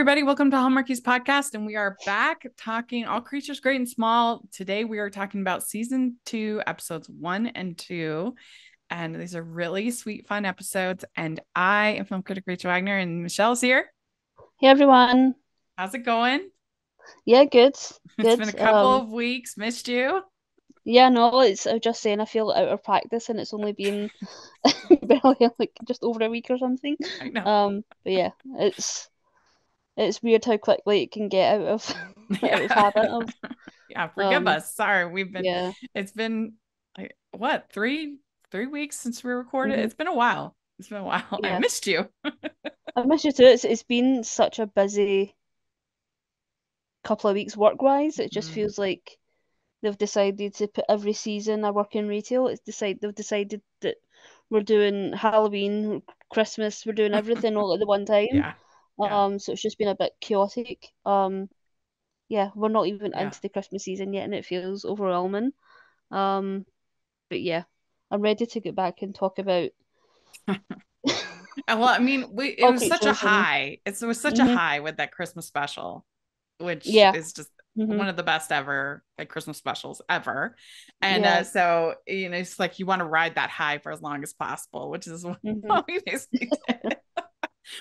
everybody. Welcome to Hallmarkies Podcast. And we are back talking all creatures great and small. Today, we are talking about season 2, episodes 1 and 2. And these are really sweet, fun episodes. And I am film critic Rachel Wagner, and Michelle's here. Hey everyone. How's it going? Yeah, good. It's been Good. a couple of weeks. Missed you. Yeah, no, I was just saying I feel out of practice and it's only been barely like just over a week or something. I know. But yeah, it's weird how quickly it can get out of out of Yeah. habit of Yeah. Forgive um us. Sorry. yeah. It's been like, what, three weeks since we recorded? Hmm. It's been a while. It's been a while. I Yeah. missed you. I miss you too. It's been such a busy couple of weeks work-wise. It just Mhm. feels like they've decided to put every season I work in retail. They've decided that we're doing Halloween, Christmas, we're doing everything all at the one time. Yeah. Yeah. So it's just been a bit chaotic. Yeah, we're not even Yeah. into the Christmas season yet, and it feels overwhelming. Um, but yeah, I'm ready to get back and talk about Well, I mean, it all was such a creatures and high. It was such a hmm high with that Christmas special, which yeah, is just hmm one of the best ever like Christmas specials ever. And yeah, so it's like you want to ride that high for as long as possible, which is hmm what we basically did.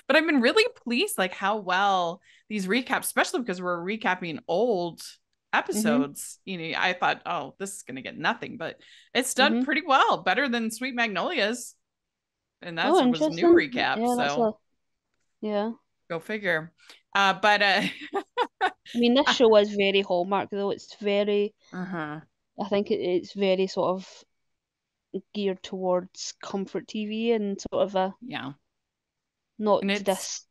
But I've been really pleased, like how well these recaps, especially because we're recapping old hmm episodes. I thought, oh, this is gonna get nothing, but it's done hmm pretty well, better than Sweet Magnolias, and that Oh, was new interesting. recap. Yeah, that's So a yeah. go figure. But I mean, this show is very Hallmark, though. It's very, uh-huh. I think it's very sort of geared towards comfort TV and sort of a Yeah. not And this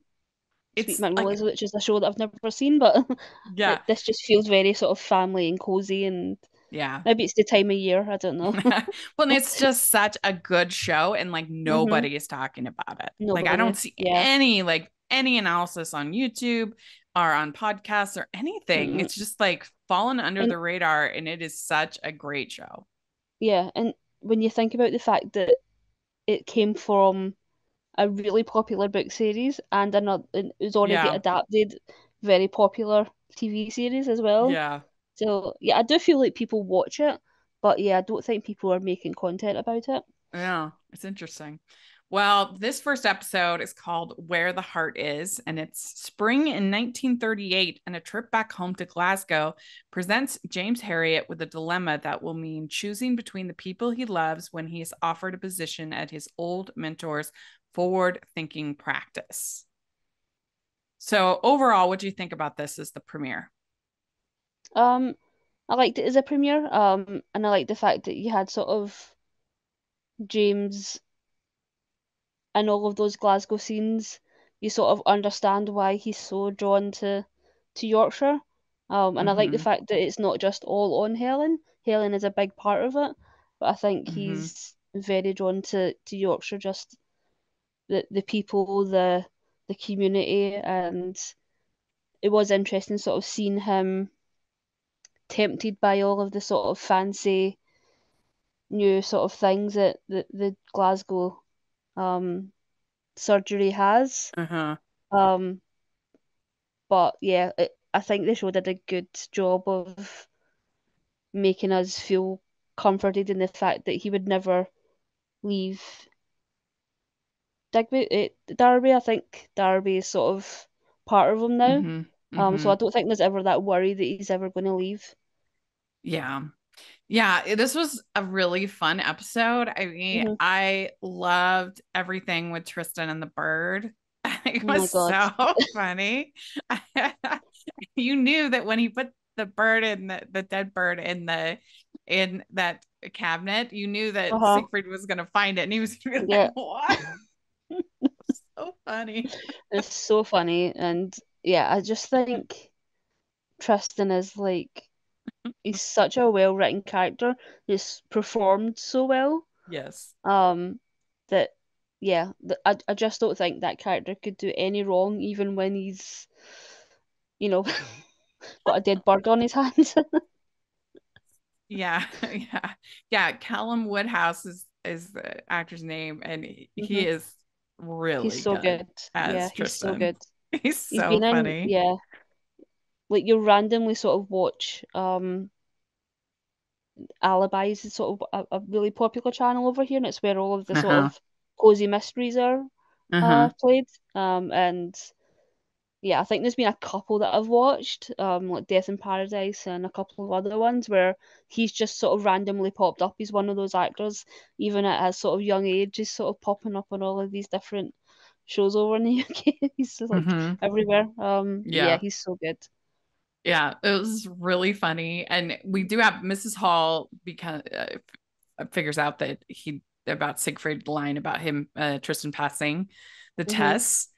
Sweet it's like, Magnolias, which is a show that I've never seen, but yeah, this just feels very sort of family and cozy, and yeah. maybe it's the time of year. I don't know. Well, and it's just such a good show, and like Hmm. nobody is talking about it. Like I don't Nobody. see Yeah. any analysis on YouTube or on podcasts or anything. Mm-mm. It's just like fallen under And the radar, and it is such a great show. yeah, and when you think about the fact that it came from a really popular book series and another, it was already Yeah, adapted, very popular TV series as well. yeah. So yeah, I do feel like people watch it, but yeah, I don't think people are making content about it. Yeah, it's interesting. Well, this first episode is called Where the Heart Is, and it's spring in 1938, and a trip back home to Glasgow presents James Harriet with a dilemma that will mean choosing between the people he loves when he is offered a position at his old mentor's forward thinking practice. So, overall, what do you think about this as the premiere? Um, I liked it as a premiere, and I liked the fact that you had sort of James in all of those Glasgow scenes. You sort of understand why he's so drawn to Yorkshire. And I like the Mm-hmm. fact that it's not just all on Helen. Helen is a big part of it, but I think Mm-hmm. he's very drawn to Yorkshire, just the people, the community, and it was interesting sort of seeing him tempted by all of the sort of fancy new sort of things that the Glasgow um surgery has. Uh-huh. Um, but yeah, I think the show did a good job of making us feel comforted in the fact that he would never leave Derby. I think Derby is sort of part of him now. Mm-hmm. So Mm-hmm. I don't think there's ever that worry that he's ever going to leave. Yeah. Yeah, this was a really fun episode. I mean, Hmm. I loved everything with Tristan and the bird. It Oh my was God. so funny. You knew that when he put the bird in the dead bird in that cabinet, you knew that Uh-huh. Siegfried was gonna find it, and he was gonna be like, Yeah. "What?" So funny. It's so funny. And yeah, I just think Tristan is like, he's such a well-written character. He's performed so well. Yes. Um, that yeah, I just don't think that character could do any wrong, even when he's, you know, got a dead bird on his hands. Yeah, yeah, yeah. Callum Woodhouse is the actor's name, and he Hmm. is He's really so good good. Yeah, as he's so Tristan. good. He's He's so been in, funny. yeah, like you randomly sort of watch Alibis is sort of a really popular channel over here, and it's where all of the sort Uh-huh. of cozy mysteries are Uh-huh. played. And yeah, I think there's been a couple that I've watched, like Death in Paradise and a couple of other ones where he's just sort of randomly popped up. He's one of those actors, even at a sort of young age, he's sort of popping up on all of these different shows over in the UK. He's just like Mm-hmm. everywhere. Yeah, Yeah. he's so good. Yeah, it was really funny. And we do have Mrs. Hall because figures out that he about Siegfried line about him Tristan passing the Hmm. tests.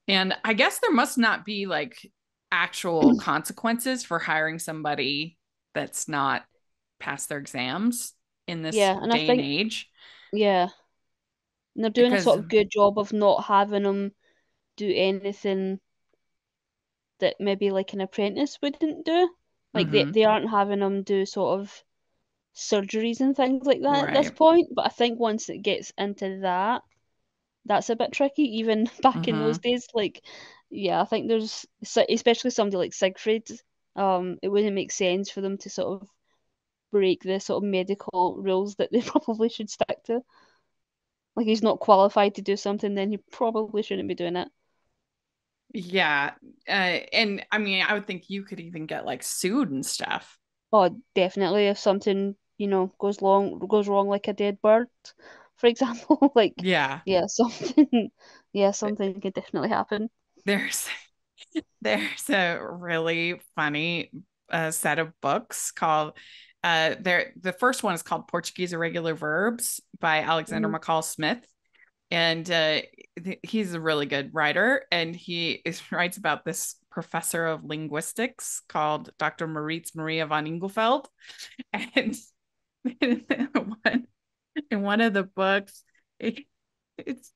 And I guess there must not be like actual consequences for hiring somebody that's not passed their exams in this Yeah, and I day and think, age yeah, and they're doing a because sort of good job of not having him do anything that maybe like an apprentice wouldn't do. Like they, mhm, they aren't having him do sort of surgeries and things like that at this right. point. But I think once it gets into that, that's a bit tricky. Even back in those Mhm. days, like yeah, I think there's especially somebody like Siegfried. It wouldn't make sense for them to sort of break the sort of medical rules that they probably should stick to. Like he's not qualified to do something, then he probably shouldn't be doing it. Yeah. And I mean, I would think you could even get like sued and stuff. Oh, definitely. If something, goes wrong, like a dead bird, for example, like Yeah. yeah, something, yeah, something could definitely happen. There's there's a really funny set of books called the first one is called Portuguese Irregular Verbs by Alexander Hmm. McCall Smith. And he's a really good writer. And writes about this professor of linguistics called Dr. Maritz Maria von Ingelfeld. And in one, in one of the books, it, it's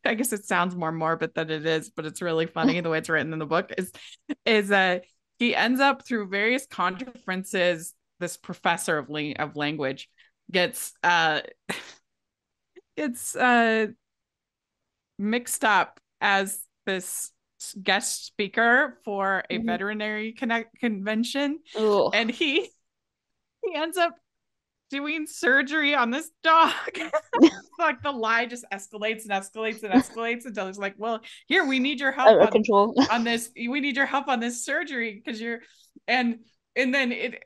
I guess it sounds more morbid than it is, but it's really funny the way it's written in the book is he ends up through various conferences. This professor of language gets it's mixed up as this guest speaker for a Hmm. veterinary convention, Oh, and he ends up doing surgery on this dog. Like the lie just escalates and escalates and escalates until it's like, well, here we need your help out of control. on this. We need your help on this surgery because you're and and then it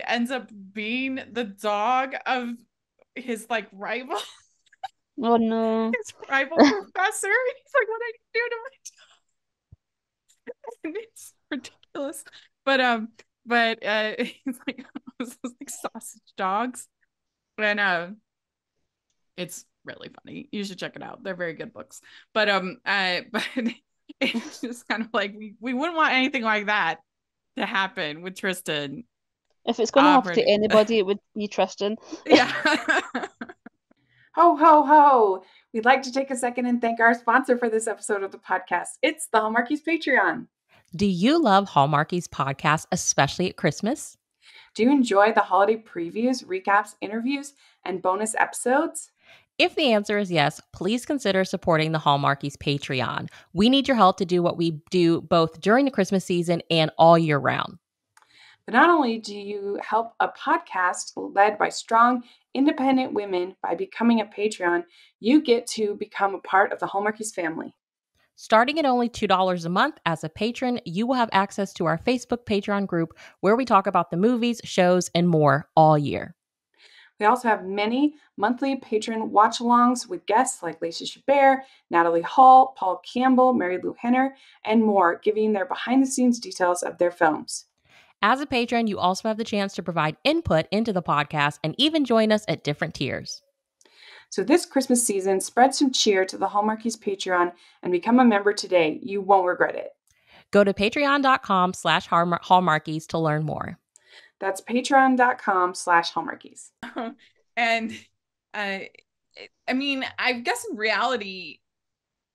ends up being the dog of his like rival, Oh no. his rival professor. He's like, what are you doing to my dog? And it's ridiculous. But it's like it's like sausage dogs. And it's really funny. You should check it out. They're very good books. But it's just kind of like we wouldn't want anything like that to happen with Tristan If it's going to happen to offered. anybody, it would be Tristan. Yeah. Ho, ho, ho. We'd like to take a second and thank our sponsor for this episode of the podcast. It's the Hallmarkies Patreon. Do you love Hallmarkies podcast, especially at Christmas? Do you enjoy the holiday previews, recaps, interviews, and bonus episodes? If the answer is yes, please consider supporting the Hallmarkies Patreon. We need your help to do what we do both during the Christmas season and all year round. But not only do you help a podcast led by strong, independent women by becoming a Patreon, you get to become a part of the Hallmarkies family. Starting at only $2 a month as a patron, you will have access to our Facebook Patreon group where we talk about the movies, shows, and more all year. We also have many monthly patron watch-alongs with guests like Lacey Chabert, Natalie Hall, Paul Campbell, Mary Lou Henner, and more, giving their behind-the-scenes details of their films. As a patron, you also have the chance to provide input into the podcast and even join us at different tiers. So this Christmas season, spread some cheer to the Hallmarkies Patreon and become a member today. You won't regret it. Go to patreon.com/hallmarkies to learn more. That's patreon.com/hallmarkies. And I mean, I guess in reality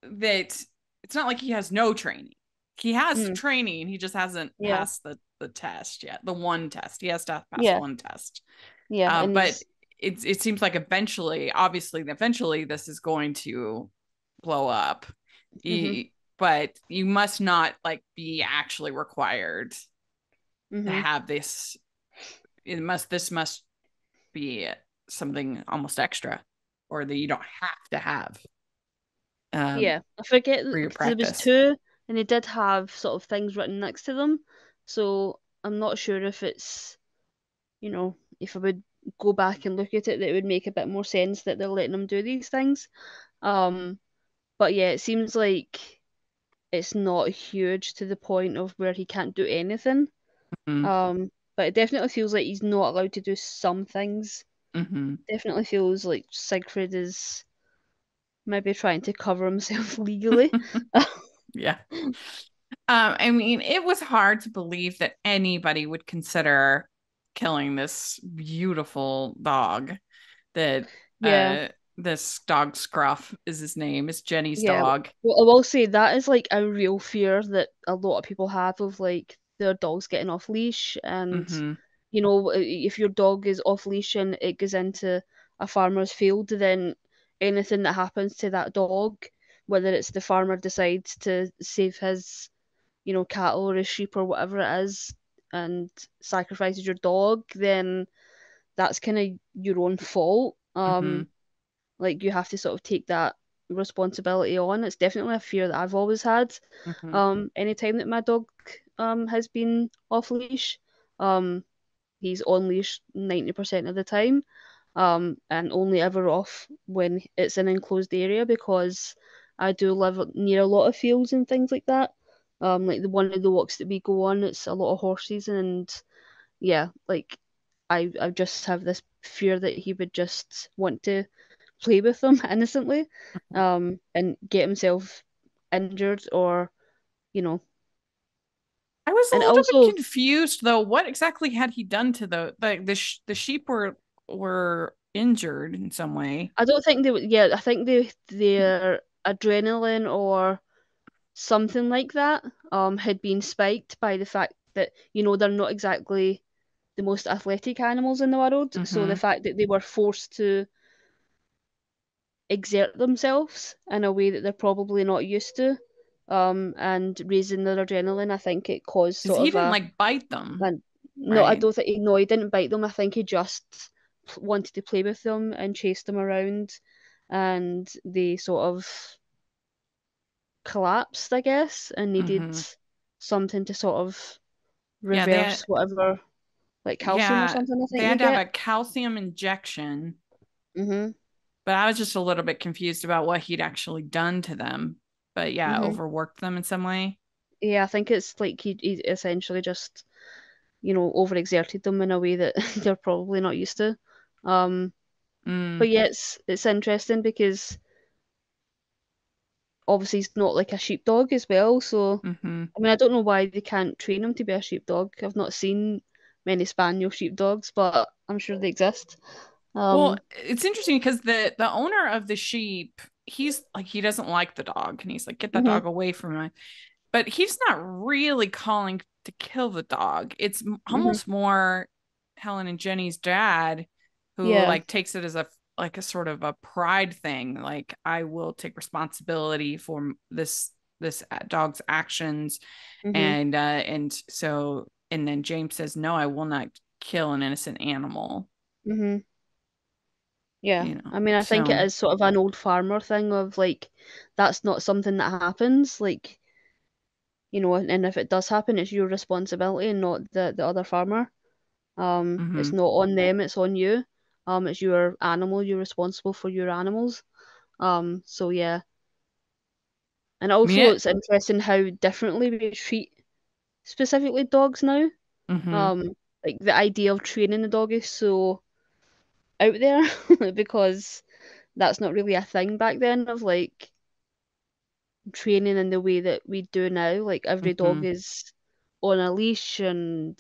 that it's not like he has no training. He has Mm, training. He just hasn't yeah, passed the test yet. The one test. He has to pass yeah, one test. yeah, and But he's it seems like eventually this is going to blow up. hmm He, but you must not like be actually required to Mm-hmm. have this. This must be something almost extra, or that you don't have to have um Yeah, I forget for your there was practice. two, and they did have sort of things written next to them. So I'm not sure if it's, if I would go back and look at it, that it would make a bit more sense that they're letting them do these things. Um, but yeah, it seems like it's not huge to the point of where he can't do anything. Mm-hmm. But it definitely feels like he's not allowed to do some things. Mm-hmm. Definitely feels like Siegfried is maybe trying to cover himself legally. Yeah. I mean, it was hard to believe that anybody would consider killing this beautiful dog that Yeah. this dog Scruff is his name. It's Jenny's Yeah, dog. well, I will say that is like a real fear that a lot of people have of like their dogs getting off leash, and Mm-hmm. if your dog is off leash and it goes into a farmer's field, then anything that happens to that dog, whether it's the farmer decides to save his, cattle or his sheep or whatever it is, and sacrifices your dog, then that's kind of your own fault. Mm-hmm. Like you have to sort of take that responsibility on. It's definitely a fear that I've always had. Mm-hmm. Anytime that my dog has been off leash, um, he's on leash 90% of the time, and only ever off when it's an enclosed area because I do live near a lot of fields and things like that. Like the one of the walks that we go on, it's a lot of horses, and yeah, like I just have this fear that he would just want to play with them innocently, and get himself injured, or you know. I was a And little bit also, confused though. What exactly had he done to the sheep were injured in some way? I don't think they would. Yeah, I think their adrenaline or something like that had been spiked by the fact that they're not exactly the most athletic animals in the world. So the Mm-hmm. fact that they were forced to exert themselves in a way that they're probably not used to, and raising their adrenaline, I think it caused Because sort he of didn't like bite them, a no, I right? don't think no, he didn't bite them. I think he just wanted to play with them and chase them around, and they sort of collapsed, I guess, and needed Mm-hmm. something to sort of Yeah, reverse whatever, like calcium or yeah, something, I they think they had to have get. a calcium injection, Mhm. but I was just a little bit confused about what he'd actually done to them. But yeah, Mhm. overworked them in some way. Yeah, I think it's like he essentially just overexerted them in a way that they're probably not used to. Um, Mm, but yeah, it's interesting because obviously he's not like a sheepdog as well. So hmm I mean, I don't know why they can't train him to be a sheepdog. I've not seen many spaniel sheepdogs, but I'm sure they exist. Well, Um, it's interesting because the owner of the sheep, he's like he doesn't like the dog, and he's like, get that mhm, dog away from me. But he's not really calling to kill the dog. It's mhm, almost more Helen and Jenny's dad who yeah, like takes it as a sort of a pride thing. Like I will take responsibility for this dog's actions, mhm, and so and then James says, no, I will not kill an innocent animal. mhm, yeah. You know, I mean, I think it so is sort of an old farmer thing of like that's not something that happens. Like, and if it does happen, it's your responsibility and not the other farmer. It's hmm not on them, it's on you. It's your animal, you're responsible for your animals. So yeah. And I mean also it. it's interesting how differently we treat specifically dogs now. hmm Um, like the idea of training the dog is so out there because that's not really a thing back then of like training in the way that we do now. Like every dog hmm is on a leash and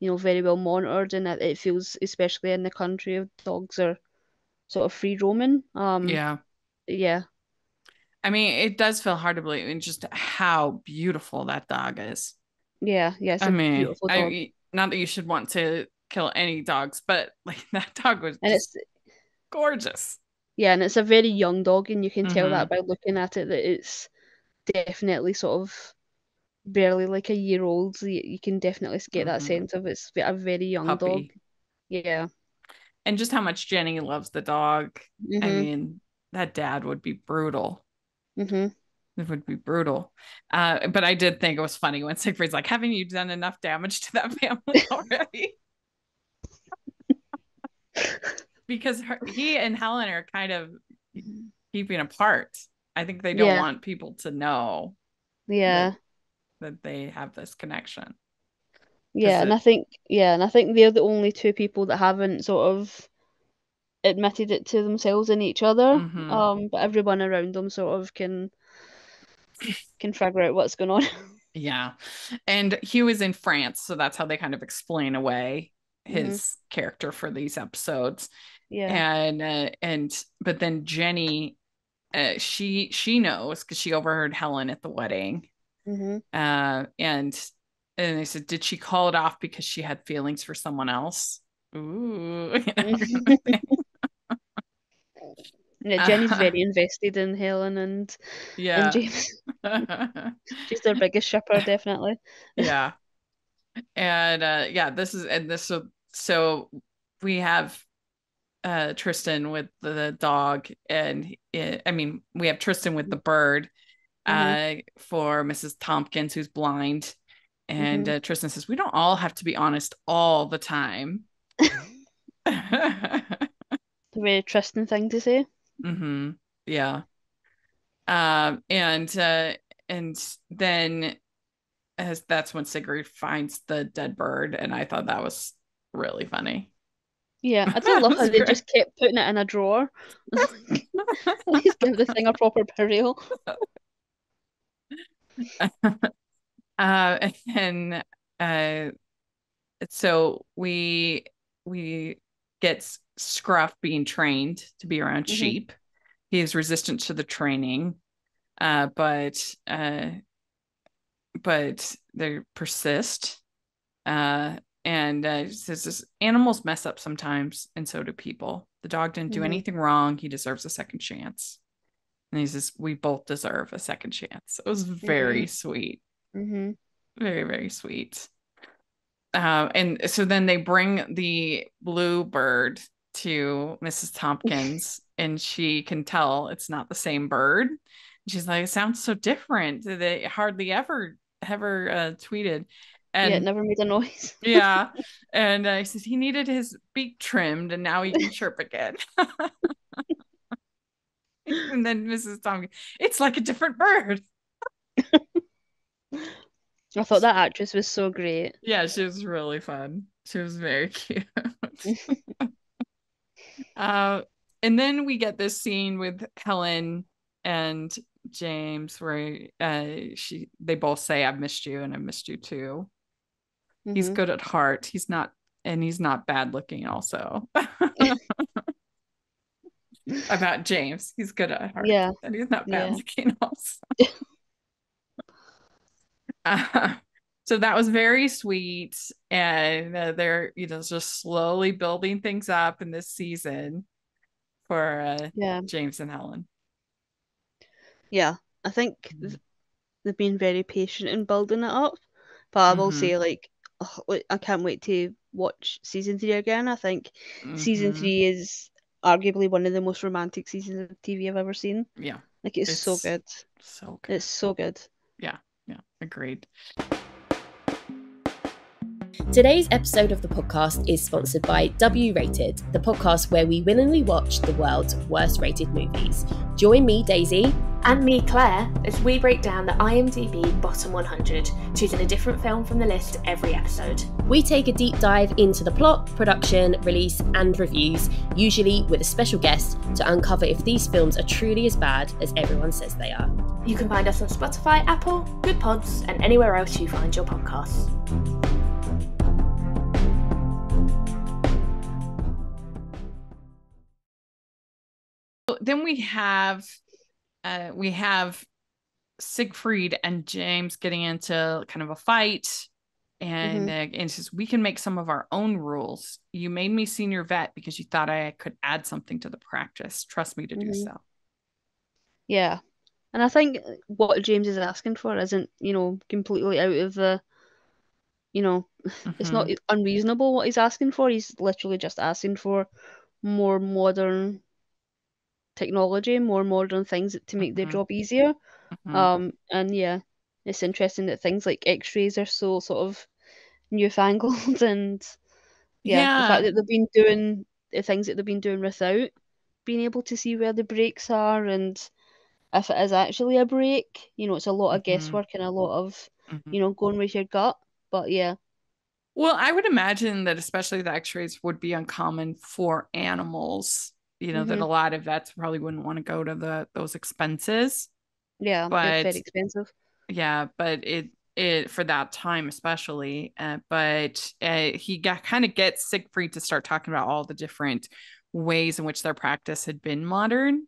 very well monitored, and it feels, especially in the country, of dogs are sort of free roaming. Yeah. Yeah, I mean, it does feel hard to believe in just how beautiful that dog is. yeah, yeah. It's I a mean, beautiful dog, not that you should want to kill any dogs, but like that dog was and just it's gorgeous. yeah, and it's a very young dog, and you can tell that hmm by looking at it that it's definitely sort of barely like a year old. So you can definitely get that sense of it's a very young dog. Puppy. Yeah. And just how much Jenny loves the dog. I Mhm. mean, that dad would be brutal. Mhm. It would be brutal. But I did think it was funny when Siegfried's like, haven't you done enough damage to that family already? Because he and Helen are kind of keeping apart. I think they don't Yeah. want people to know that Yeah. they have this connection. Yeah, and I think they're the only two people that haven't sort of admitted it to themselves and each other. Mm-hmm. But everyone around them sort of can figure out what's going on. Yeah. And Hugh is in France, so that's how they kind of explain away Mhm. his character for these episodes. Yeah. And but then Jenny, she knows because she overheard Helen at the wedding. Mhm. And they said, did she call it off because she had feelings for someone else? Ooh, Yeah, Jenny's very invested in Helen and yeah. James. She's their biggest shipper, definitely. Yeah. And yeah, so we have Tristan with the dog, and I mean, we have Tristan with the bird Mhm. for Mrs. Tompkins, who's blind. And Mhm. Tristan says, we don't all have to be honest all the time. The very Tristan thing to say. Mm-hmm. Yeah. Um, and uh, and then as that's when Sigrid finds the dead bird, and I thought that was really funny. Yeah, I did That love how was they great. just kept putting it in a drawer. Please give the thing a proper burial. And then uh, so we get Scruff being trained to be around Mhm. sheep. He is resistant to the training, uh, but uh, but they persist. And says this, animals mess up sometimes, and so do people. The dog didn't do Mhm. anything wrong. He deserves a second chance. And he says, we both deserve a second chance. It was very Mhm. sweet. Mhm. Very, very sweet. And so then they bring the blue bird to Mrs. Tompkins, and she can tell it's not the same bird. She's like, it sounds so different. They hardly ever tweeted. Yeah, it And never made a noise. yeah. And he says he needed his beak trimmed and now he can chirp again. And then Mrs. Tompkins, it's like a different bird. I thought that actress was so great. Yeah, she was really fun. She was very cute. Uh, and then we get this scene with Helen and James where they both say, I've missed you and I've missed you too. He's Mhm. good at heart. He's not bad looking also. About James. He's good at heart Yeah. and he's not bad Yeah. looking also. Uh, so that was very sweet. And they're, just slowly building things up in this season for Yeah. James and Helen. Yeah. I think they've been very patient in building it up. But I will Mm-hmm. say, like, I can't wait to watch season 3 again. I think season Mm-hmm. 3 is arguably one of the most romantic seasons of TV I've ever seen. Yeah. Like, it's so It's good. so good. It's so good. Yeah. Yeah. Agreed. Today's episode of the podcast is sponsored by W Rated, the podcast where we willingly watch the world's worst rated movies. Join me, Daisy, and me, Claire, as we break down the IMDb Bottom 100, choosing a different film from the list every episode. We take a deep dive into the plot, production, release, and reviews, usually with a special guest, to uncover if these films are truly as bad as everyone says they are. You can find us on Spotify, Apple, Good Pods, and anywhere else you find your podcasts. Then we have Siegfried and James getting into kind of a fight, and Mhm. and says we can make some of our own rules. You made me senior vet because you thought I could add something to the practice. Trust me to do Mhm. so. Yeah. And I think what James is asking for isn't, completely out of the, it's not Mm-hmm. unreasonable what he's asking for. He's literally just asking for more modern technology, more modern things to make their Mm-hmm. job easier. Mm-hmm. And yeah, it's interesting that things like X-rays are so sort of newfangled, and yeah, the fact Yeah. that they've been doing the things that they've been doing without being able to see where the breaks are, and if it is actually a break, it's a lot of Mm-hmm. guesswork and a lot of, Mm-hmm. going with your gut. But yeah, Well, I would imagine that especially the x-rays would be uncommon for animals, that a hmm lot of vets probably wouldn't want to go to those expenses. yeah, they're But very expensive. yeah, but it for that time especially. But he got kind of gets Siegfried to start talking about all the different ways in which their practice had been modern.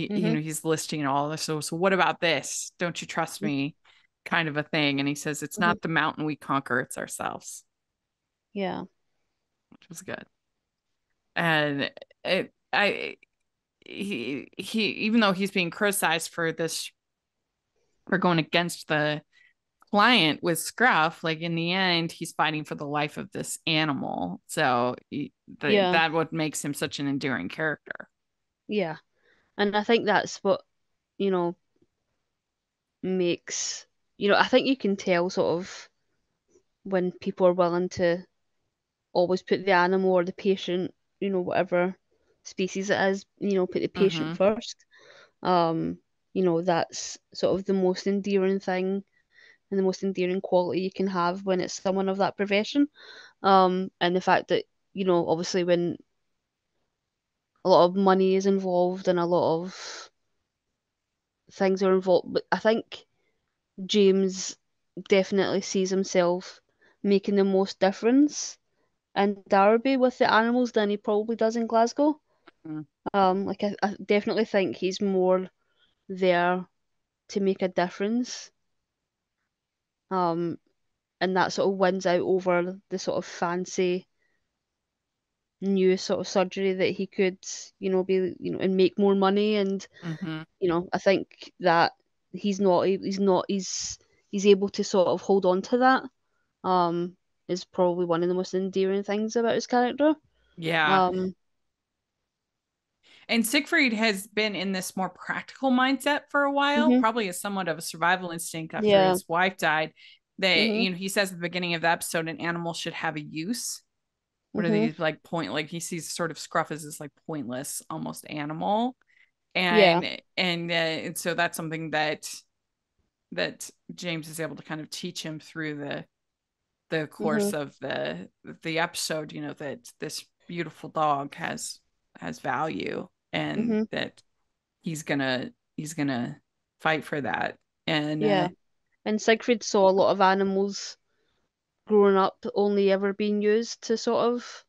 hmm He's listing all this. So what about this? Don't you trust me? Kind of a thing. And he says it's hmm not the mountain we conquer, it's ourselves, Yeah. which was good. And it I he even though he's being criticized for this for going against the client with Scruff, like in the end, he's fighting for the life of this animal. So Yeah. that what makes him such an enduring character. Yeah. And I think that's what, you know, makes, I think you can tell sort of when people are willing to always put the animal or the patient, whatever species it is, put the patient Mm-hmm. first. Um, that's sort of the most endearing thing and the most endearing quality you can have when it's someone of that profession. And the fact that, obviously when a lot of money is involved and a lot of things are involved, but I think James definitely sees himself making the most difference in Derby with the animals than he probably does in Glasgow. Mm-hmm. Like I definitely think he's more there to make a difference. Um, and that sort of wins out over the sort of fancy new sort of surgery that he could, be, and make more money. And, Mm-hmm. I think that he's able to sort of hold on to that. Um, is probably one of the most endearing things about his character. Yeah. Um, And Siegfried has been in this more practical mindset for a while, mhm, probably as somewhat of a survival instinct after yeah, his wife died. That, mhm, he says at the beginning of the episode, an animal should have a use. What are mhm, these like point? Like he sees sort of Scruff as this like pointless, almost animal, yeah, and so that's something that James is able to kind of teach him through the mhm, course of the episode. That this beautiful dog has value, and mhm, that he's gonna fight for that. And yeah. And Siegfried saw a lot of animals growing up only ever being used to sort of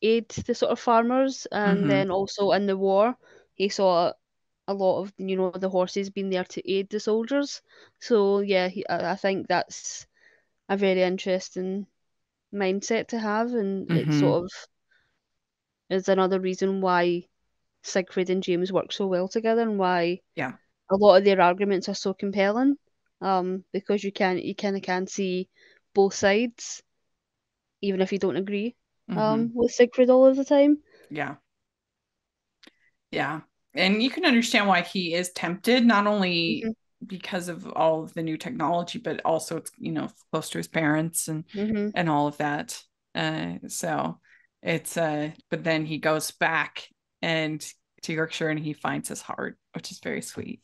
aid the sort of farmers, and mm-hmm, then also in the war, he saw a lot of the horses being there to aid the soldiers. So yeah, I think that's a very interesting mindset to have, and it mm-hmm, sort of is another reason why Siegfried and James work so well together, and why yeah, a lot of their arguments are so compelling. Because you kind of can see both sides, even if you don't agree. mm-hmm, With Siegfried all of the time. yeah. Yeah. And you can understand why he is tempted, not only Mhm, because of all of the new technology, but also it's, close to his parents mhm. and all of that. So it's but then he goes back and to Yorkshire and he finds his heart, which is very sweet.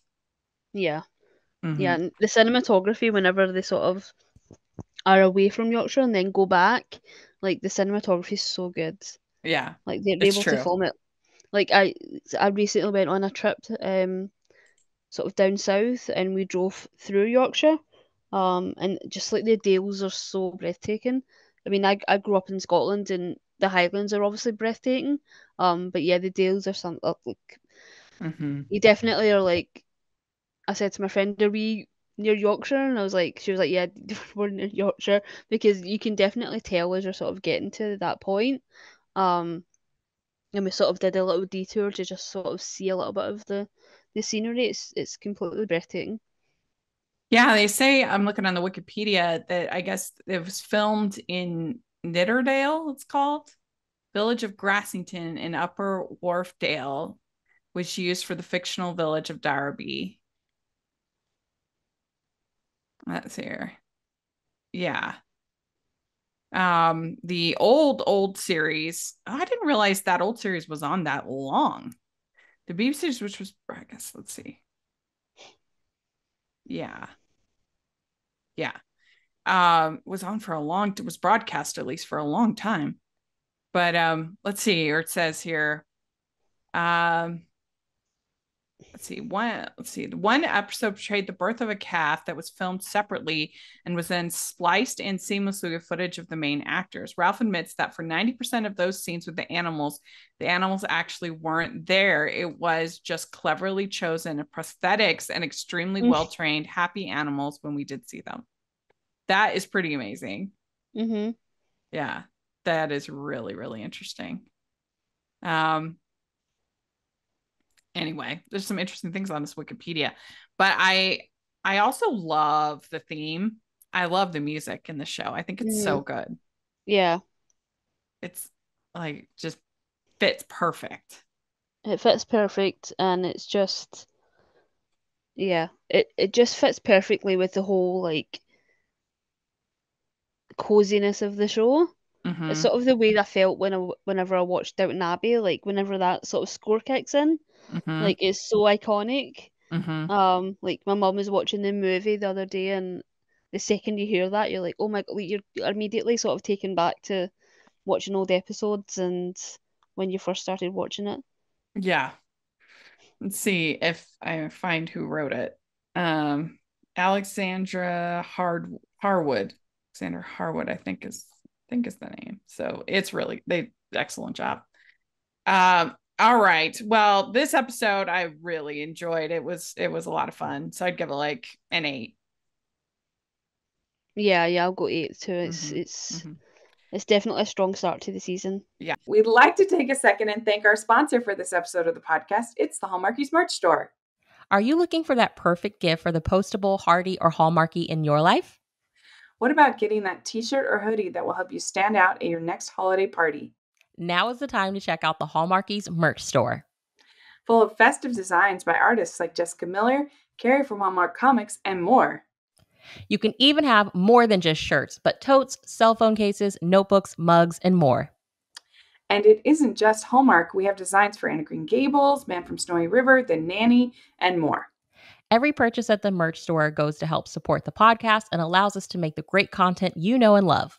Yeah, yeah. Mm-hmm. And the cinematography, whenever they sort of are away from Yorkshire and then go back, like the cinematography is so good. Yeah, Like they're it's able to true. film it. Like I recently went on a trip, sort of down south, and we drove through Yorkshire. And just like the dales are so breathtaking. I mean, I grew up in Scotland, and the Highlands are obviously breathtaking. But yeah, the dales are some like Mm-hmm. you definitely are like. I said to my friend, "Are we near Yorkshire?" And she was like, "Yeah, we're near Yorkshire," because you can definitely tell as you're sort of getting to that point. Um, and we sort of did a little detour to just sort of see a little bit of the the scenery. It's completely breathtaking. Yeah, they say, I'm looking on the Wikipedia, that I guess it was filmed in Nidderdale, it's called, village of Grassington in Upper Wharfdale, which used for the fictional village of Derby. That's here. Yeah. The old series. Oh, I didn't realize that old series was on that long. The BBC series, which was, I guess, let's see. Yeah. Yeah. Was on for a long, was broadcast at least for a long time. But let's see, or it says here, um, the one episode portrayed the birth of a calf that was filmed separately and was then spliced in seamlessly with footage of the main actors. Ralph admits that for 90% of those scenes with the animals actually weren't there. It was just cleverly chosen prosthetics and extremely well-trained, happy animals when we did see them. That is pretty amazing. Mm-hmm. Yeah, that is really, really interesting. Anyway, there's some interesting things on this Wikipedia, but I also love the theme. I love the music in the show. I think it's so good. Yeah. It's like just fits perfect. It fits perfect, and it's just, yeah, it just fits perfectly with the whole like coziness of the show. Mm-hmm. It's sort of the way I felt whenever I watched Downton Abbey, like whenever that sort of score kicks in, Mm-hmm. like it's so iconic. Mm-hmm. Like my mum was watching the movie the other day, and the second you hear that, you're like, oh my God, like, you're immediately sort of taken back to watching old episodes and when you first started watching it. Yeah. Let's see if I find who wrote it. Alexandra Harwood. Alexander Harwood, I think is the name. So it's really excellent job. All right. Well, this episode I really enjoyed. It was a lot of fun. So I'd give it like an 8. Yeah, I'll go 8 too. It's definitely a strong start to the season. Yeah. We'd like to take a second and thank our sponsor for this episode of the podcast. It's the Hallmarkies merch store. Are you looking for that perfect gift for the postable, hardy, or Hallmarky in your life? What about getting that t-shirt or hoodie that will help you stand out at your next holiday party? Now is the time to check out the Hallmarkies merch store. Full of festive designs by artists like Jessica Miller, Carrie from Hallmark Comics, and more. You can even have more than just shirts, but totes, cell phone cases, notebooks, mugs, and more. And it isn't just Hallmark. We have designs for Anna Green Gables, Man from Snowy River, The Nanny, and more. Every purchase at the merch store goes to help support the podcast and allows us to make the great content you know and love.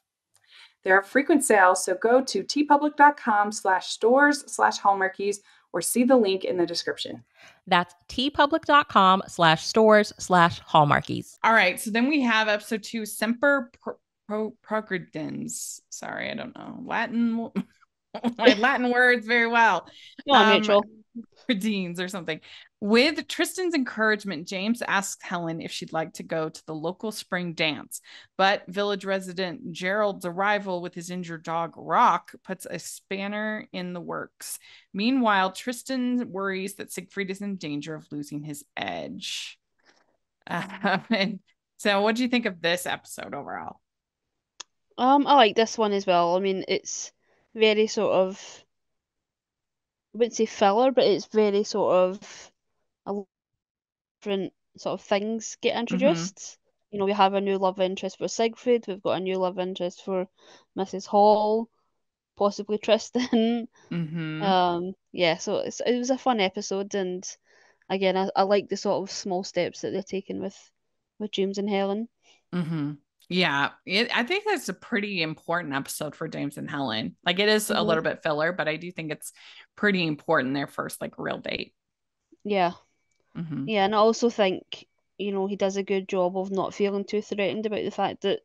There are frequent sales, so go to tpublic.com/stores/Hallmarkies or see the link in the description. That's tpublic.com/stores/Hallmarkies. All right, so then we have episode 2, Semper Progredens. Sorry, I don't know Latin. My Latin words very well. Rachel. Progredens or something. With Tristan's encouragement, James asks Helen if she'd like to go to the local spring dance, but village resident Gerald's arrival with his injured dog Rock puts a spanner in the works. Meanwhile, Tristan worries that Siegfried is in danger of losing his edge. And so what do you think of this episode overall? I like this one as well. I mean, it's very sort of, I wouldn't say filler, but it's very sort of different sort of things get introduced. You know, we have a new love interest for Siegfried, we've got a new love interest for Mrs. Hall, possibly Tristan. Yeah, so it was a fun episode, and again, I like the sort of small steps that they're taking with James and Helen. Yeah, I think that's a pretty important episode for James and Helen. Like, it is a little bit filler, but I do think it's pretty important, their first like real date. Yeah. Yeah, and I also think, you know, he does a good job of not feeling too threatened about the fact that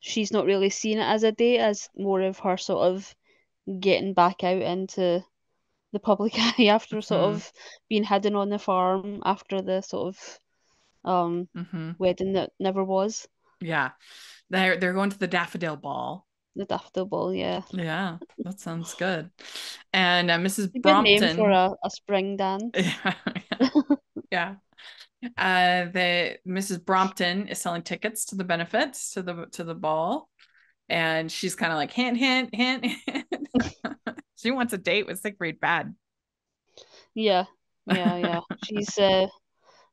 she's not really seen it as a date, as more of her sort of getting back out into the public eye after sort of being hidden on the farm after the sort of wedding that never was. Yeah, they're going to the Daffodil Ball. The Daffodil Ball, yeah. Yeah, that sounds good. And Mrs. A Brompton. good name for a spring dance. Yeah. Yeah. The Mrs. Brompton is selling tickets to the benefits to the ball, and she's kind of like hint, hint, hint, hint. She wants a date with Siegfried bad. Yeah. She's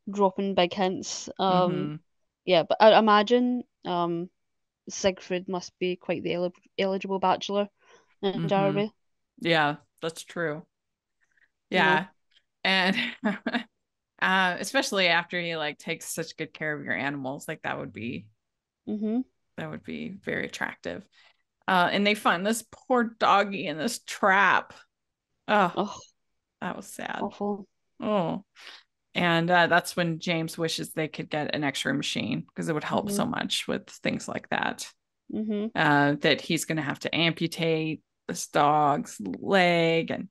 dropping big hints. Mhm. Yeah, but I imagine Siegfried must be quite the eligible bachelor in Mhm. Derby. Yeah, that's true. You know. Yeah. And especially after he like takes such good care of your animals, like Mhm. that would be very attractive. And they find this poor doggy in this trap. Oh, Oh, that was sad. awful. Oh. And that's when James wishes they could get an X-ray machine because it would help so Mhm. much with things like that. Mhm. That he's going to have to amputate this dog's leg,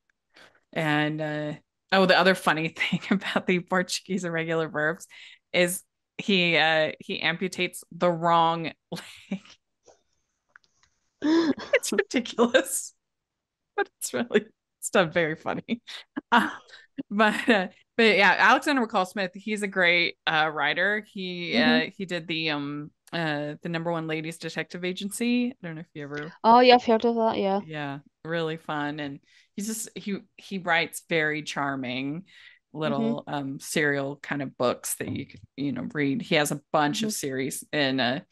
and oh, the other funny thing about the Portuguese irregular verbs is he amputates the wrong leg. It's ridiculous, but it's not very funny. Uh, but uh, but yeah, Alexander McCall Smith, he's a great writer. Mhm. He did the number one ladies detective agency. I don't know if you ever. Oh yeah, I've heard of that. Yeah. Yeah, really fun. And he writes very charming Mhm. little serial kind of books that you could, read. He has a bunch of Mhm. series, and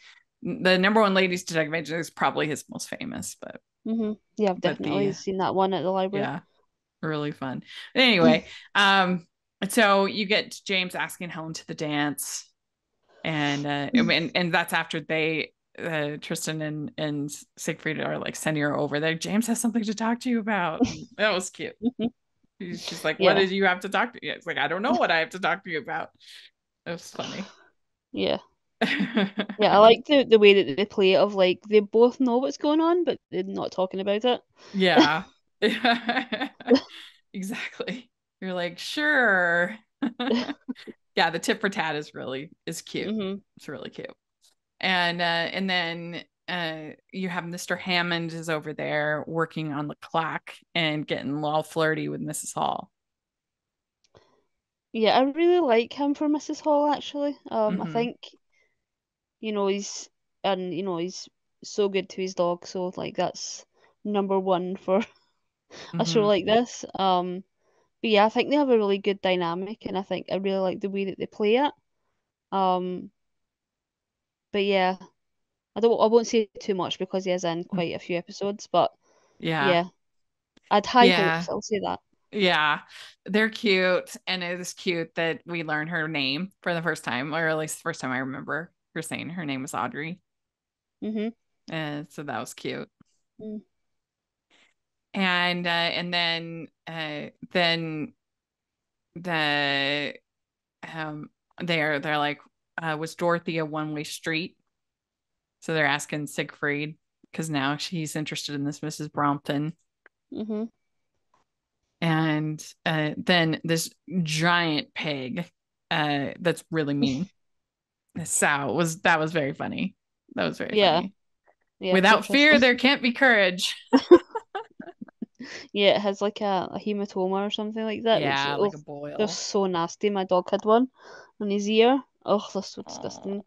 the number one ladies detective agency is probably his most famous, Mhm. Yeah, I've but definitely seen that one at the library. yeah, really fun. But anyway, so you get James asking Helen to the dance, and that's after they Tristan and Siegfried are like sending her over there. James has something to talk to you about. And that was cute. She's like, "What Yeah. did you have to talk to you?" It's like, "I don't know what I have to talk to you about." It was funny. Yeah. Yeah, I like the way that they play it of like they both know what's going on, but they're not talking about it. Yeah. Exactly. You're like, sure. Yeah, the tit for tat is cute. Mhm. It's really cute. And then you have Mr. Hammond is over there working on the clock and getting all flirty with Mrs. Hall. Yeah, I really like him for Mrs. Hall actually. I Mm-hmm. think he's so good to his dog, so like that's number one for a show Mm-hmm. like this. But yeah, I think they have a really good dynamic, and I think I really like the way that they play it. Um, but yeah, I won't say too much because he is in quite a few episodes. But Yeah. yeah, I'd high Yeah. hopes. I'll say that. Yeah. They're cute. And it is cute that we learn her name for the first time, or at least the first time I remember her saying her name was Audrey. Mhm. And so that was cute. Mm. And then the um they're like, was Dorothy a one-way street? So they're asking Siegfried because now she's interested in this Mrs. Brompton. Mhm. And then this giant pig that's really mean. That was very funny. That was very Yeah. funny. Yeah. Poor Without fear, Tristan. there can't be courage. Yeah, it has like a hematoma or something like that, which Yeah, oh, like a they're boil. so nasty. My dog had one on his ear. Oh, they're so Oh. disgusting.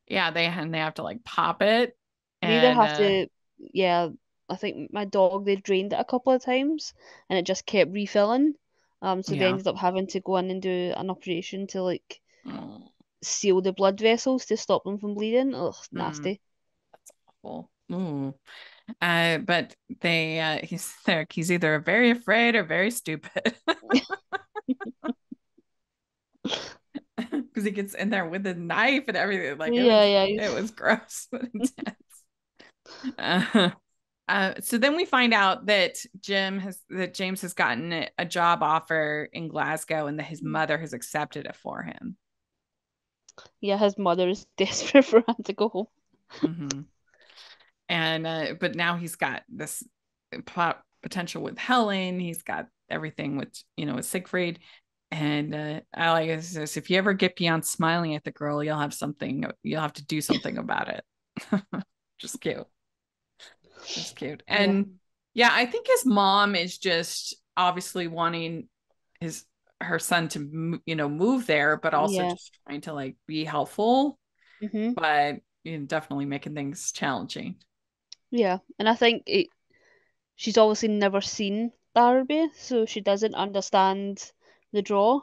Yeah, they have to like pop it, They either and have to, yeah, I think my dog, they drained it a couple of times and it just kept refilling. So they yeah. ended up having to go in and do an operation to like Oh, seal the blood vessels to stop them from bleeding. Ugh, mm, nasty. that's awful. Ooh. But he's either very afraid or very stupid. Because he gets in there with a knife and everything. Like Yeah, yeah. it was gross but intense. Uh, so then we find out that James has gotten a job offer in Glasgow and that his mother has accepted it for him. Yeah, his mother is desperate for him to go home. Mm-hmm. And but now he's got this potential with Helen. He's got everything with Siegfried. And I like this. If you ever get beyond smiling at the girl, you'll have to do something about it. Just cute. Just cute. Yeah. And yeah, I think his mom is just obviously wanting his her son to move there, but also Yeah. just trying to like be helpful, Mm-hmm. but definitely making things challenging. Yeah, and I think she's obviously never seen Darby, so she doesn't understand the draw.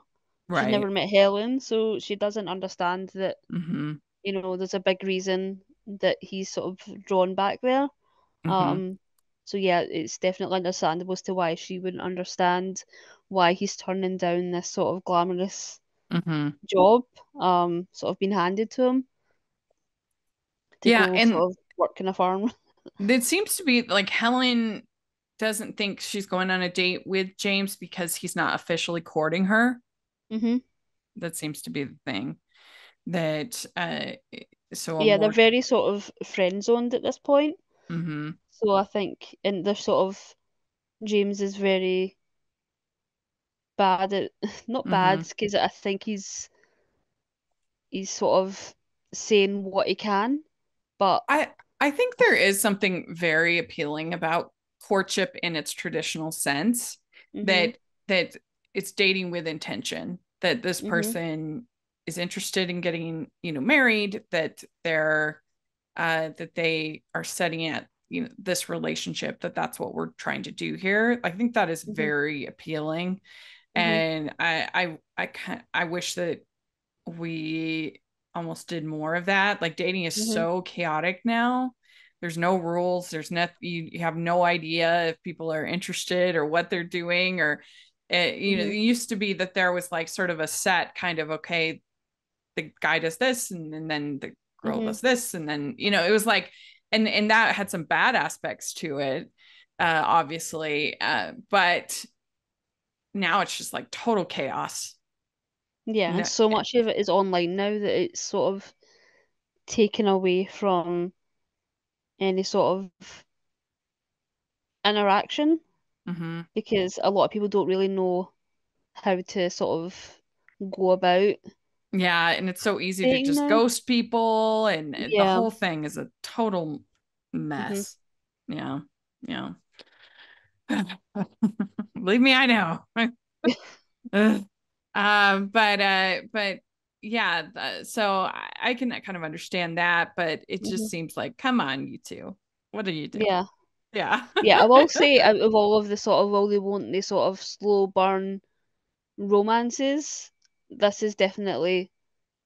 She's Right. never met Helen, so she doesn't understand that, Mm-hmm. there's a big reason that he's sort of drawn back there. Mm-hmm. So yeah, it's definitely understandable as to why she wouldn't understand why he's turning down this sort of glamorous Mm-hmm. job, sort of being handed to him to Yeah, go and sort of work in a farm. it seems to be like Helen doesn't think she's going on a date with James because he's not officially courting her. Hmm. That seems to be the thing. That so a Yeah, they're more very sort of friend zoned at this point. mm-hmm. So I think, and they're sort of, James is very bad at, not Mm-hmm. bad, because I think he's sort of saying what he can, but I think there is something very appealing about courtship in its traditional sense, mhm, that it's dating with intention, that this mhm, person is interested in getting, married, that they are setting at, this relationship, that's what we're trying to do here. I think that is mhm, very appealing. mhm, And I wish that we almost did more of that. Like dating is mhm, so chaotic now. There's no rules. There's nothing. You have no idea if people are interested or what they're doing, or it mhm, used to be that there was like sort of a set kind of, okay, the guy does this, and then the girl mhm. does this, and then it was like, and that had some bad aspects to it, obviously, but now it's just like total chaos. Yeah, and No, so much of it is online now that it's sort of taken away from any sort of interaction mm-hmm. because a lot of people don't really know how to sort of go about Yeah, and it's so easy to dating just now. ghost people, and the Yeah. whole thing is a total Hmm. mess. Yeah. Yeah. Believe me, I know. Ugh. But yeah, so I can kind of understand that, but it just Hmm. seems like, come on, you two. What are you doing? Yeah. Yeah. Yeah, I will say out of all of the sort of all they want, they sort of slow burn romances, this is definitely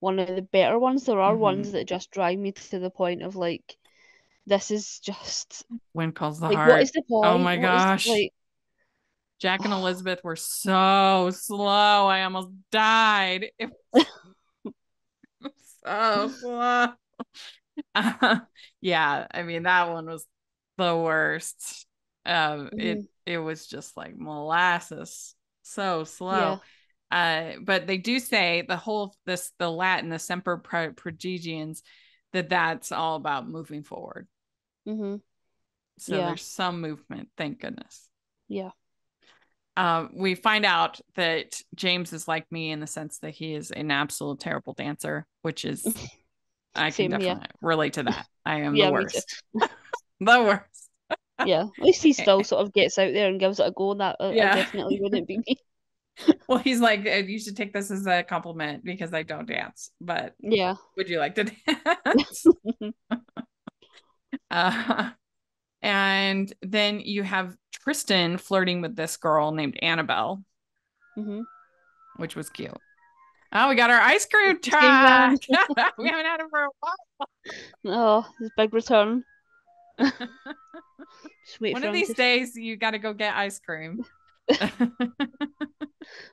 one of the better ones. There are Hmm. ones that just drive me to the point of like, this is just When calls the like, what heart. is the Oh point? my What is gosh. like, Jack and Elizabeth were so slow. I almost died. It was so slow. Yeah, I mean that one was the worst. It mhm, it was just like molasses, so slow. yeah, But they do say the Latin, the semper prodigians, that's all about moving forward. mhm, So yeah, there's some movement, thank goodness. yeah, We find out that James is like me in the sense that he is an absolute terrible dancer, which is I can same here. definitely relate to that. I am the Yeah, me too. worst. The worst. Yeah, at least he still sort of gets out there and gives it a go. That I Yeah. definitely wouldn't be me. Well, he's like, you should take this as a compliment because I don't dance, but Yeah. would you like to dance? Uh, and then you have Tristan flirting with this girl named Annabelle, Hmm. which was cute. Oh, we got our ice cream He's came truck. round. We haven't had it for a Oh, his big return. while. Just wait One for of him these to. days, you got to go get ice cream.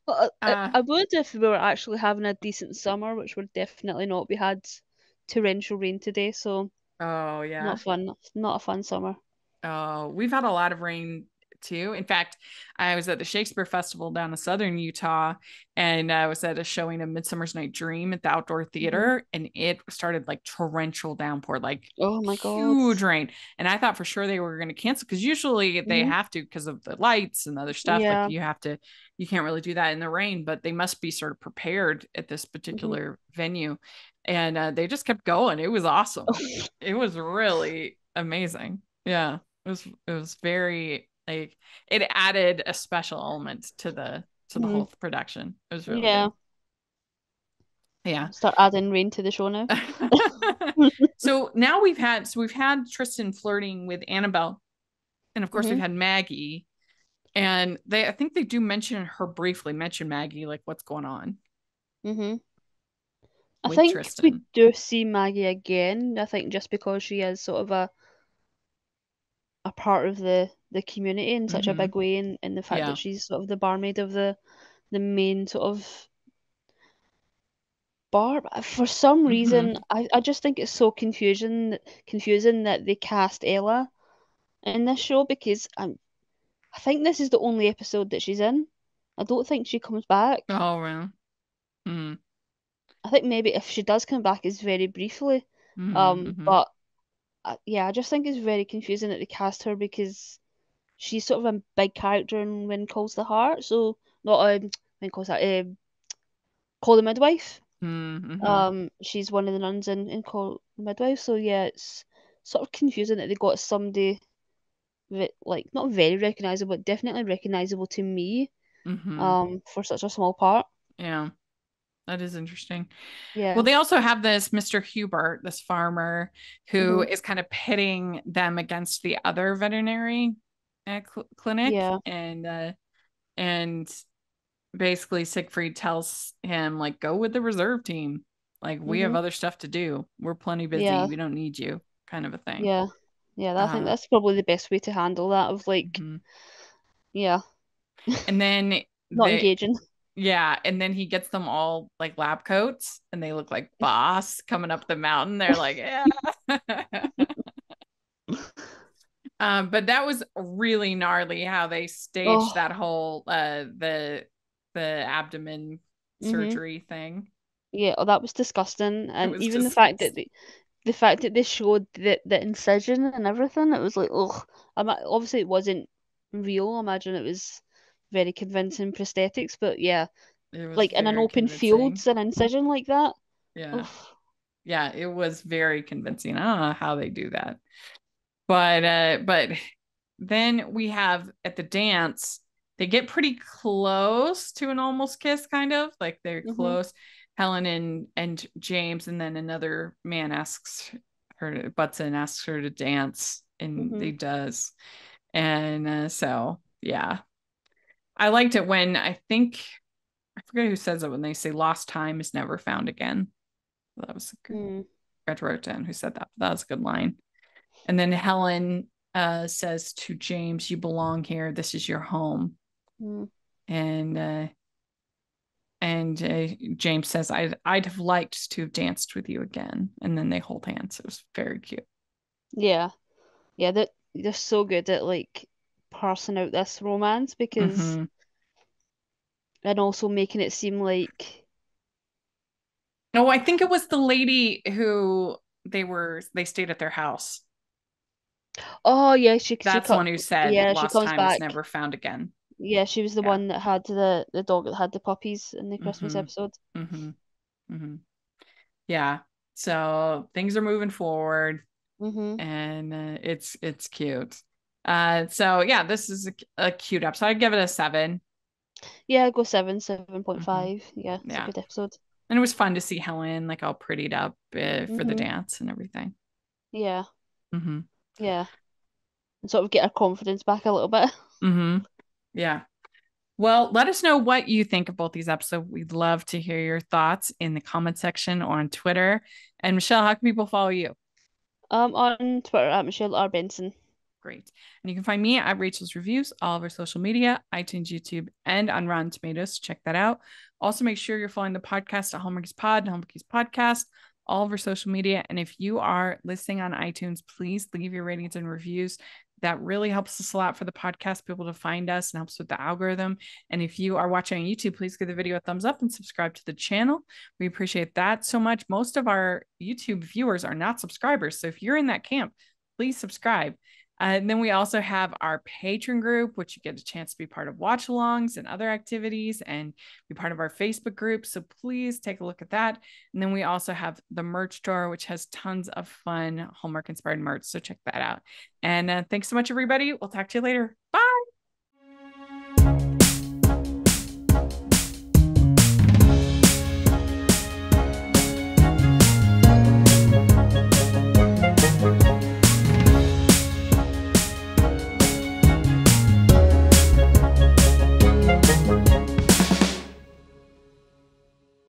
Well, uh, I would if we were actually having a decent summer, which we're definitely not. We had torrential rain today, so oh, yeah. not fun. Not a fun summer. Oh, we've had a lot of rain too. In fact, I was at the Shakespeare Festival down in southern Utah, and I was at a showing of Midsummer's Night Dream at the outdoor Hmm. theater, and it started like torrential downpour, like Oh my God. huge rain. And I thought for sure they were going to cancel because usually they Hmm. have to because of the lights and other stuff. Like Yeah. you can't really do that in the rain, but they must be sort of prepared at this Hmm. particular venue. And they just kept going. It was awesome. It was really amazing. Yeah. It was very like it added a special element to to the whole production. It was really Yeah. good. Yeah. Start adding rain to the show now. So now we've had Tristan flirting with Annabelle, and of course we've had Maggie, and I think they do mention Maggie, like what's going on I with think we Tristan. do see Maggie again. I think just because she is sort of a part of the community in such a big way, and the fact that she's sort of the barmaid of the main sort of bar. But for some reason, I just think it's so confusing that they cast Ella in this show, because I think this is the only episode that she's in. I don't think she comes back. Oh, really? Mm-hmm. I think maybe if she does come back, it's very briefly. But yeah, I just think it's very confusing that they cast her, because she's sort of a big character in When Calls the Heart. So not When Calls that Call the Midwife. She's one of the nuns in Call the Midwife. So yeah, it's sort of confusing that they got somebody that, like, not very recognizable, but definitely recognizable to me. For such a small part. Yeah, that is interesting. Yeah. Well, they also have this Mr. Hubert, this farmer, who is kind of pitting them against the other veterinary clinic. Yeah. And basically Siegfried tells him, like, go with the reserve team. Like, we have other stuff to do. We're plenty busy. Yeah. We don't need you, kind of a thing. Yeah. Yeah, I think that's probably the best way to handle that, of like, yeah. And then Not engaging. Yeah, and then he gets them all like lab coats, and they look like boss coming up the mountain. They're like, yeah. But that was really gnarly how they staged that whole the abdomen surgery thing. Yeah, that was disgusting. And even disgusting. the fact that they showed the incision and everything, it was like, ugh. Obviously it wasn't real. I imagine it was very convincing prosthetics, but yeah, like in an open field, an incision like that. Yeah. Ugh. Yeah, it was very convincing. I don't know how they do that. But then we have at the dance, they get pretty close to an almost kiss, kind of like they're close. Helen and James, and then another man butts in, asks her to dance, and he does. And so yeah, I liked it when I forget who says it when they say lost time is never found again. That was good. I wrote down who said that. That was a good line. And then Helen says to James, you belong here. This is your home. And James says, I'd have liked to have danced with you again. And then they hold hands. It was very cute. Yeah. Yeah, they're so good at like parsing out this romance, because and also making it seem like, no, I think it was the lady who they stayed at their house. Oh yeah, that's the one who said lost time back. Is never found again. Yeah, she was the one that had the dog that had the puppies in the Christmas episode. Yeah, so things are moving forward, and it's cute. So yeah, this is a cute episode. I'd give it a 7. Yeah, I'd go 7.5. Yeah, it's a good episode. And it was fun to see Helen like all prettied up for the dance and everything. Yeah. Yeah. And sort of get our confidence back a little bit. Yeah. Well, let us know what you think of both these episodes. We'd love to hear your thoughts in the comment section or on Twitter. And Michelle, how can people follow you? On Twitter at Michelle R. Benson. Great. And you can find me at Rachel's Reviews, all over social media, iTunes, YouTube, and on Rotten Tomatoes. Check that out. Also, make sure you're following the podcast at Hallmarkies Pod and Hallmarkies Podcast, all over social media. And if you are listening on iTunes, please leave your ratings and reviews. That really helps us a lot for the podcast, people to find us, and helps with the algorithm. And if you are watching on YouTube, please give the video a thumbs up and subscribe to the channel. We appreciate that so much. Most of our YouTube viewers are not subscribers. So if you're in that camp, please subscribe. And then we also have our Patreon group, which you get a chance to be part of watch-alongs and other activities and be part of our Facebook group. So please take a look at that. And then we also have the merch store, which has tons of fun Hallmark-inspired merch. So check that out. And thanks so much, everybody. We'll talk to you later. Bye.